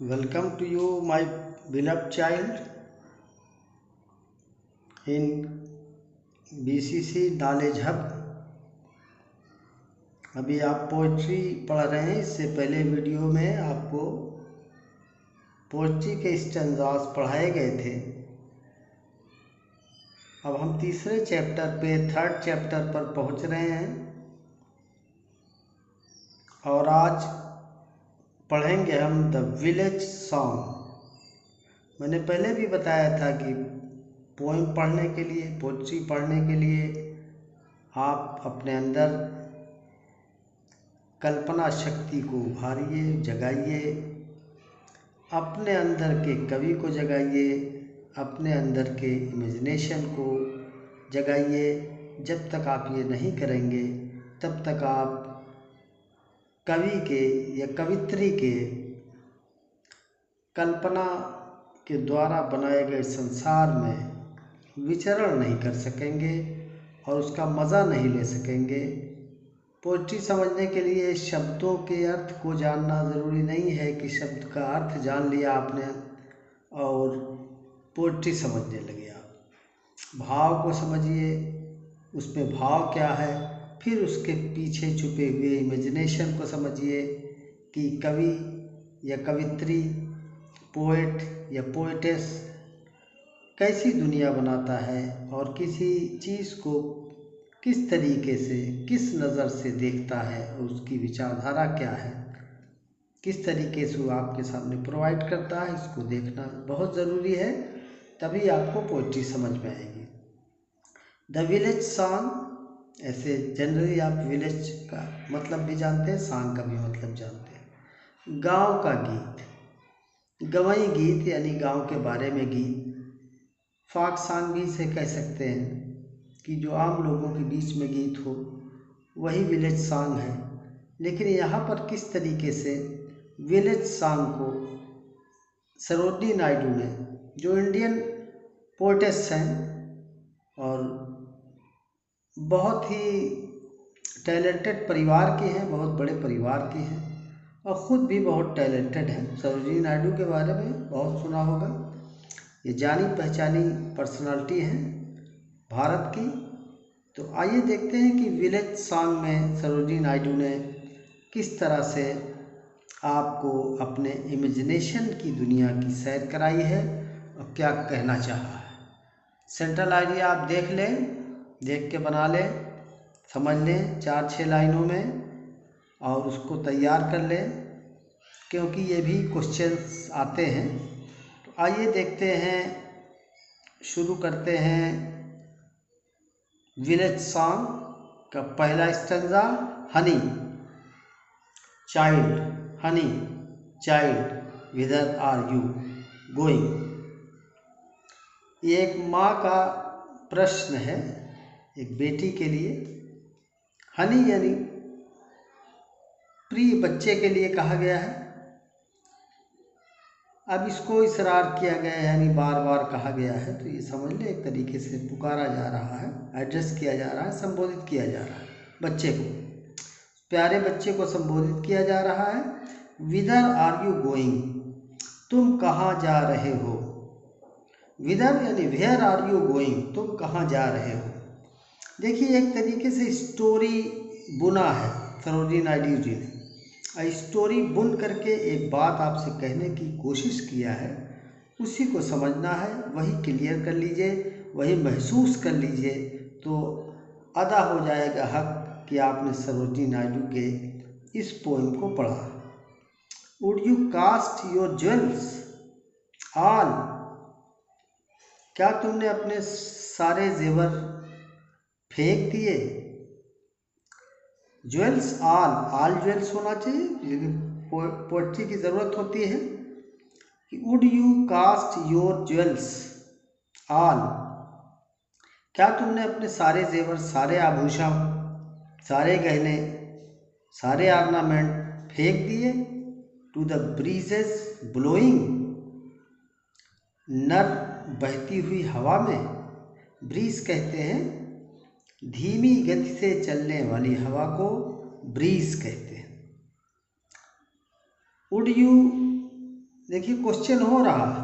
Welcome to you, my beloved child, in BCC Knowledge Hub। अभी आप poetry पढ़ रहे हैं। इससे पहले वीडियो में आपको पोइट्री के स्टैंजास पढ़ाए गए थे। अब हम तीसरे चैप्टर पे, थर्ड चैप्टर पर पहुंच रहे हैं और आज पढ़ेंगे हम द विलेज सॉन्ग। मैंने पहले भी बताया था कि पोएम पढ़ने के लिए, पोइट्री पढ़ने के लिए आप अपने अंदर कल्पना शक्ति को उभारिए, जगाइए, अपने अंदर के कवि को जगाइए, अपने अंदर के इमेजिनेशन को जगाइए। जब तक आप ये नहीं करेंगे तब तक आप कवि के या कवित्री के कल्पना के द्वारा बनाए गए संसार में विचरण नहीं कर सकेंगे और उसका मज़ा नहीं ले सकेंगे। पोइट्री समझने के लिए शब्दों के अर्थ को जानना ज़रूरी नहीं है कि शब्द का अर्थ जान लिया आपने और पोइट्री समझने लगे आप। भाव को समझिए, उसमें भाव क्या है, फिर उसके पीछे छुपे हुए इमेजिनेशन को समझिए कि कवि या कवित्री, पोएट या पोएटेस कैसी दुनिया बनाता है और किसी चीज़ को किस तरीके से, किस नज़र से देखता है और उसकी विचारधारा क्या है, किस तरीके से वो आपके सामने प्रोवाइड करता है। इसको देखना बहुत ज़रूरी है, तभी आपको पोइट्री समझ में आएगी। द विलेज सॉन्ग, ऐसे जनरली आप विलेज का मतलब भी जानते हैं, सॉन्ग का भी मतलब जानते हैं। गांव का गीत, गवई गीत यानी गांव के बारे में गीत। फाक सॉन्ग भी इसे कह सकते हैं कि जो आम लोगों के बीच में गीत हो, वही विलेज सॉन्ग है। लेकिन यहाँ पर किस तरीके से विलेज सॉन्ग को सरोजिनी नायडू ने, जो इंडियन पोएटेस हैं और बहुत ही टैलेंटेड परिवार की हैं, बहुत बड़े परिवार की हैं और ख़ुद भी बहुत टैलेंटेड हैं। सरोजिनी नायडू के बारे में बहुत सुना होगा। ये जानी पहचानी पर्सनालिटी हैं भारत की। तो आइए देखते हैं कि विलेज सॉन्ग में सरोजिनी नायडू ने किस तरह से आपको अपने इमेजिनेशन की दुनिया की सैर कराई है और क्या कहना चाहा है। सेंट्रल आइडिया आप देख लें, देख के बना लें, समझ लें 4-6 लाइनों में और उसको तैयार कर लें, क्योंकि ये भी क्वेश्चंस आते हैं। तो आइए देखते हैं, शुरू करते हैं विलेज सॉन्ग का पहला stanza. Honey child, honey child whither are you going. ये एक माँ का प्रश्न है एक बेटी के लिए। हनी यानी प्रिय बच्चे के लिए कहा गया है। अब इसको इसरार किया गया है यानी बार बार कहा गया है, तो ये समझ ले एक तरीके से पुकारा जा रहा है, एड्रेस किया जा रहा है, संबोधित किया जा रहा है बच्चे को, प्यारे बच्चे को संबोधित किया जा रहा है। विदर आर यू गोइंग, तुम कहाँ जा रहे हो। विदर यानी वेयर आर यू गोइंग, तुम कहाँ जा रहे हो। देखिए एक तरीके से स्टोरी बुना है सरोजिनी नायडू जी ने। स्टोरी बुन करके एक बात आपसे कहने की कोशिश किया है, उसी को समझना है, वही क्लियर कर लीजिए, वही महसूस कर लीजिए, तो अदा हो जाएगा हक कि आपने सरोजिनी नायडू के इस पोएम को पढ़ा। Would you cast your jewels all, क्या तुमने अपने सारे जेवर फेंक दिए। ज्वेल्स ऑल, ऑल ज्वेल्स होना चाहिए, लेकिन पोएट्री की ज़रूरत होती है कि would you cast your jewels all, क्या तुमने अपने सारे जेवर, सारे आभूषण, सारे गहने, सारे ऑर्नामेंट फेंक दिए। टू द ब्रीजेस ब्लोइंग, नर बहती हुई हवा में। ब्रीज कहते हैं धीमी गति से चलने वाली हवा को ब्रीज कहते हैं। वुड यू देखिए क्वेश्चन हो रहा है,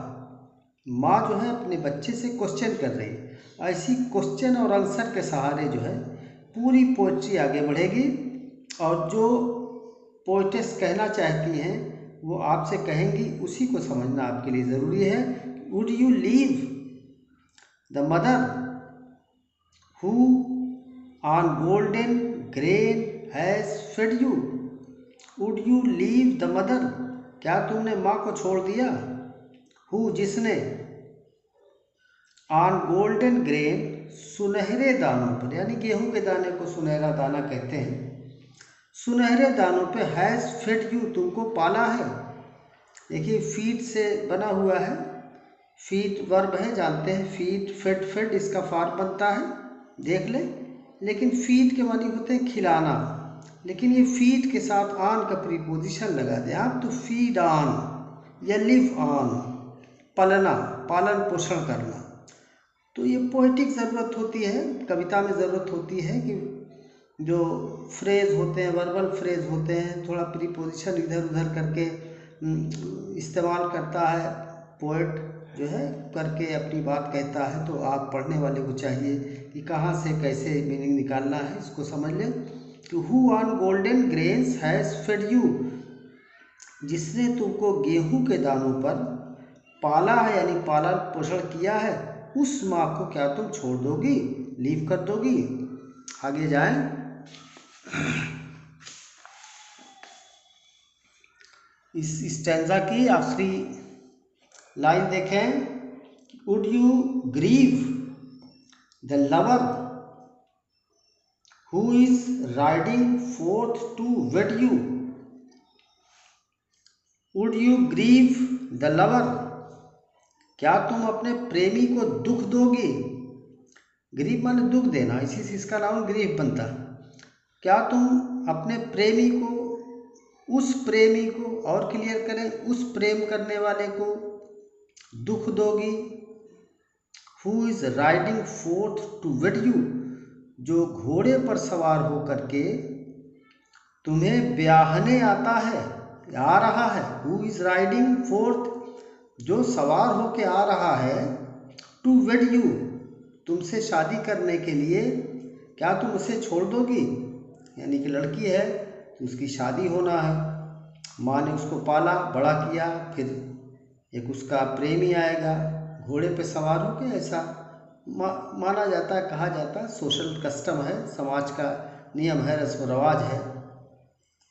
माँ जो है अपने बच्चे से क्वेश्चन कर रही है। ऐसी क्वेश्चन और आंसर के सहारे जो है पूरी पोइट्री आगे बढ़ेगी और जो पोइटेस कहना चाहती हैं वो आपसे कहेंगी, उसी को समझना आपके लिए ज़रूरी है। Would you leave the mother who on golden grain has fed you? Would you leave the mother, क्या तुमने माँ को छोड़ दिया? हु, जिसने, ऑन गोल्डन ग्रेन, सुनहरे दानों पर, यानी गेहूं के दाने को सुनहरा दाना कहते हैं, सुनहरे दानों पे हैज़ फेड यू, तुमको पाला है। देखिए फीड से बना हुआ है, फीड वर्ब है, जानते हैं, फीड फेड फेड इसका फॉर्म बनता है, देख ले। लेकिन फीड के मानी होते हैं खिलाना, लेकिन ये फीड के साथ ऑन का प्रीपोजिशन लगा दे आप, तो फीड ऑन या लिव ऑन, पालना, पालन पोषण करना। तो ये पोएटिक ज़रूरत होती है, कविता में ज़रूरत होती है कि जो फ्रेज होते हैं, वर्बल फ्रेज होते हैं, थोड़ा प्रीपोजिशन इधर उधर करके इस्तेमाल करता है पोएट जो है, करके अपनी बात कहता है। तो आप पढ़ने वाले को चाहिए कि कहाँ से कैसे मीनिंग निकालना है, इसको समझ लें। कि who on golden grains has fed you, जिसने तुमको गेहूं के दानों पर पाला है, यानी पालन पोषण किया है, उस माँ को क्या तुम छोड़ दोगी, लीव कर दोगी? आगे जाएं। इस स्टैंजा की आखिरी लाइन देखें। Would you grieve the lover who is riding forth to wed you? Would you grieve the lover, क्या तुम अपने प्रेमी को दुख दोगी? ग्रीव माने दुख देना, इसी से इसका नाम ग्रीव बनता है। क्या तुम अपने प्रेमी को, उस प्रेमी को, और क्लियर करें, उस प्रेम करने वाले को दुख दोगी? Who is riding forth to wed you, जो घोड़े पर सवार होकर के तुम्हें ब्याहने आता है, आ रहा है। हु इज राइडिंग फोर्थ, जो सवार होके आ रहा है, टू वेड यू, तुमसे शादी करने के लिए, क्या तुम उसे छोड़ दोगी? यानी कि लड़की है तो उसकी शादी होना है, माँ ने उसको पाला बड़ा किया, फिर एक उसका प्रेमी आएगा घोड़े पे सवार होके, ऐसा माना जाता है, कहा जाता है, सोशल कस्टम है, समाज का नियम है, रस्म रवाज है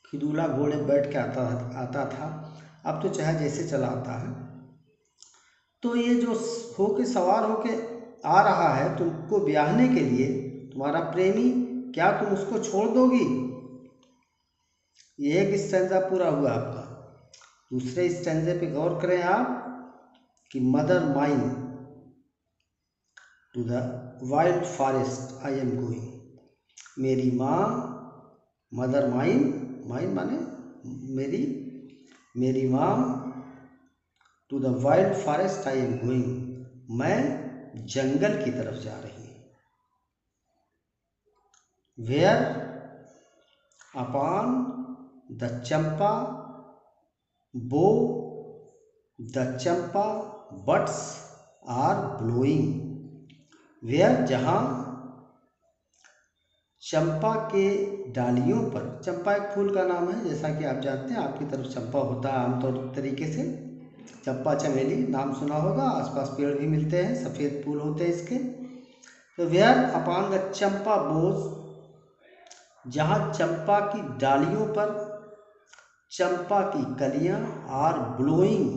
कि दूल्हा घोड़े बैठ के आता था, अब तो चाहे जैसे चला आता है। तो ये जो होके सवार होके आ रहा है तुमको ब्याहने के लिए, तुम्हारा प्रेमी, क्या तुम उसको छोड़ दोगी? ये एक स्टैंजा पूरा हुआ आपका। दूसरे स्टैंजे पे गौर करें आप कि mother mine to the wild forest I am going, मेरी माँ, मदर माइन, माइन माने मेरी, मेरी माँ, to the wild forest I am going, मैं जंगल की तरफ जा रही हूँ। Where upon the champa bough the champa buds are blowing, where, जहाँ चंपा के डालियों पर, चंपा एक फूल का नाम है जैसा कि आप जानते हैं, आपकी तरफ चंपा होता है आमतौर तरीके से, चंपा चमेली नाम सुना होगा, आसपास पेड़ भी मिलते हैं, सफ़ेद फूल होते हैं इसके। तो वेयर अपॉन द चंपा बोज, जहाँ चंपा की डालियों पर चंपा की कलियां आर ब्लोइंग,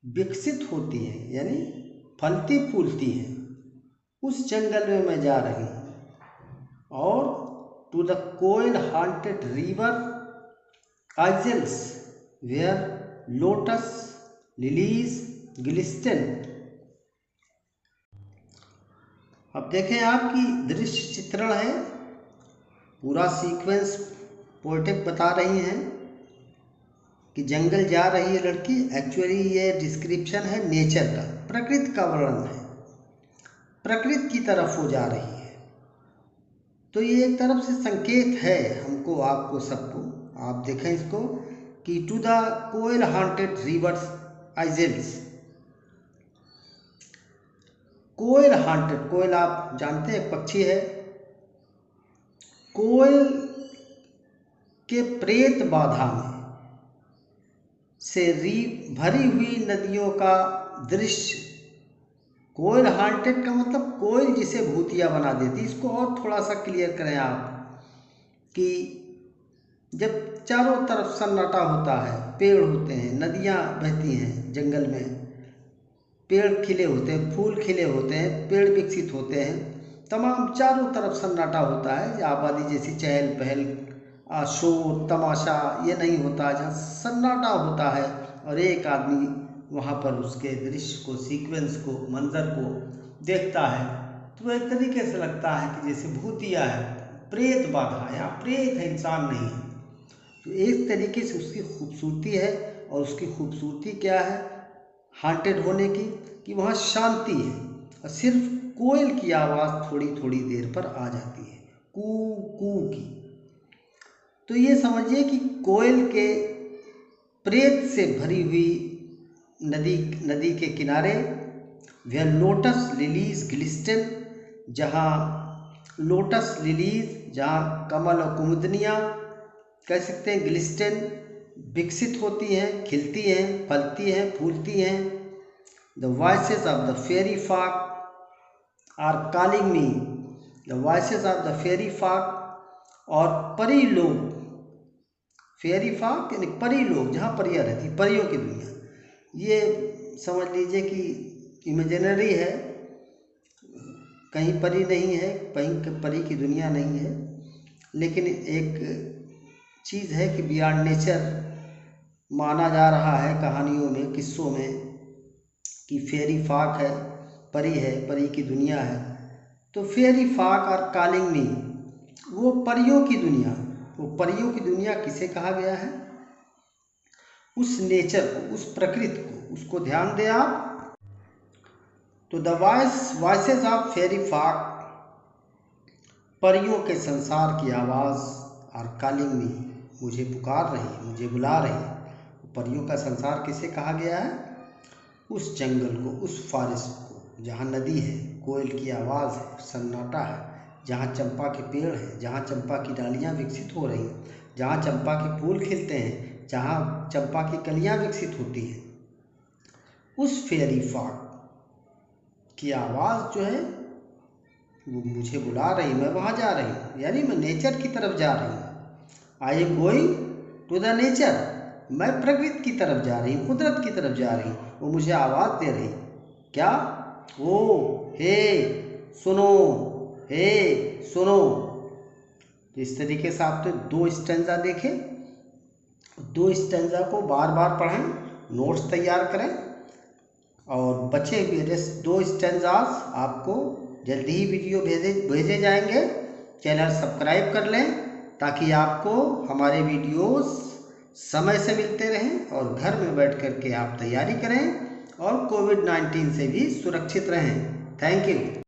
विकसित होती हैं, यानी फलती फूलती हैं, उस जंगल में मैं जा रही हूँ। और to the koel haunted river isles where lotus lilies glisten. अब देखें आपकी दृश्य चित्रण है, पूरा सीक्वेंस पोएटिक बता रही हैं कि जंगल जा रही है लड़की। एक्चुअली ये डिस्क्रिप्शन है नेचर का, प्रकृति का वर्णन है, प्रकृति की तरफ वो जा रही है। तो ये एक तरफ से संकेत है हमको, आपको, सबको, आप देखें इसको कि टू द कोयल हांटेड रिवर्स आइजेल्स। कोयल हांटेड, कोयल आप जानते हैं पक्षी है। कोयल के प्रेत बाधा में से भरी हुई नदियों का दृश्य। कोयल हांटेड का मतलब कोयल जिसे भूतिया बना देती। इसको और थोड़ा सा क्लियर करें आप कि जब चारों तरफ सन्नाटा होता है, पेड़ होते हैं, नदियाँ बहती हैं जंगल में, पेड़ खिले होते हैं, फूल खिले होते हैं, पेड़ विकसित होते हैं, तमाम चारों तरफ सन्नाटा होता है, आबादी जैसी चहल पहल, शोर तमाशा ये नहीं होता, जहाँ सन्नाटा होता है और एक आदमी वहाँ पर उसके दृश्य को, सीक्वेंस को, मंजर को देखता है तो एक तरीके से लगता है कि जैसे भूतिया है, प्रेत बाधा है, यहाँ प्रेत है, इंसान नहीं है। तो एक तरीके से उसकी खूबसूरती है। और उसकी खूबसूरती क्या है हांटेड होने की, कि वहाँ शांति है और सिर्फ कोयल की आवाज़ थोड़ी थोड़ी देर पर आ जाती है, कू कू की। तो ये समझिए कि कोयल के प्रेत से भरी हुई नदी के किनारे वह लोटस लिलीज ग्लिस्टन, जहाँ लोटस लिलीज, जहाँ कमल और कुमुदनियाँ कह सकते हैं ग्लिस्टन विकसित होती हैं, खिलती हैं, फलती हैं, फूलती हैं। The voices of the fairy folk are calling me, the voices of the fairy folk. और परी लोग, फेरी फॉक यानी परी लोग, जहाँ परियाँ रहती, परियों की दुनिया, ये समझ लीजिए कि इमेजिनरी है, कहीं परी नहीं है, कहीं परी की दुनिया नहीं है, लेकिन एक चीज़ है कि बियॉन्ड नेचर माना जा रहा है कहानियों में, किस्सों में, कि फेरी फॉक है, परी की दुनिया है। तो फेरी फॉक और कॉलिंग मी, वो परियों की दुनिया, वो परियों की दुनिया किसे कहा गया है? उस नेचर को, उस प्रकृति को, उसको ध्यान दें आप। तो the voices of fairy folk, परियों के संसार की आवाज़, और कॉलिंग मी, मुझे पुकार रही, मुझे बुला रही। परियों का संसार किसे कहा गया है? उस जंगल को, उस फॉरेस्ट को, जहाँ नदी है, कोयल की आवाज़ है, सन्नाटा है, जहाँ चंपा के पेड़ हैं, जहाँ चंपा की डालियाँ विकसित हो रही हैं, जहाँ चंपा के फूल खिलते हैं, जहाँ चंपा की कलियाँ विकसित होती हैं। उस फेरी फॉक की आवाज़ जो है वो मुझे बुला रही, मैं वहाँ जा रही हूँ, यानी मैं नेचर की तरफ जा रही हूँ। I am going to the nature, मैं प्रकृति की तरफ जा रही हूँ, कुदरत की तरफ जा रही हूँ। वो मुझे आवाज़ दे रही, क्या? ओ हे सुनो, हे सुनो। तो इस तरीके से आप तो 2 स्टैंजा देखें, 2 स्टैंजा को बार बार पढ़ें, नोट्स तैयार करें, और बचे हुए रेस्ट 2 स्टैंजास आपको जल्दी ही वीडियो भेजे जाएंगे। चैनल सब्सक्राइब कर लें ताकि आपको हमारे वीडियोस समय से मिलते रहें और घर में बैठ कर के आप तैयारी करें और कोविड-19 से भी सुरक्षित रहें। Thank you.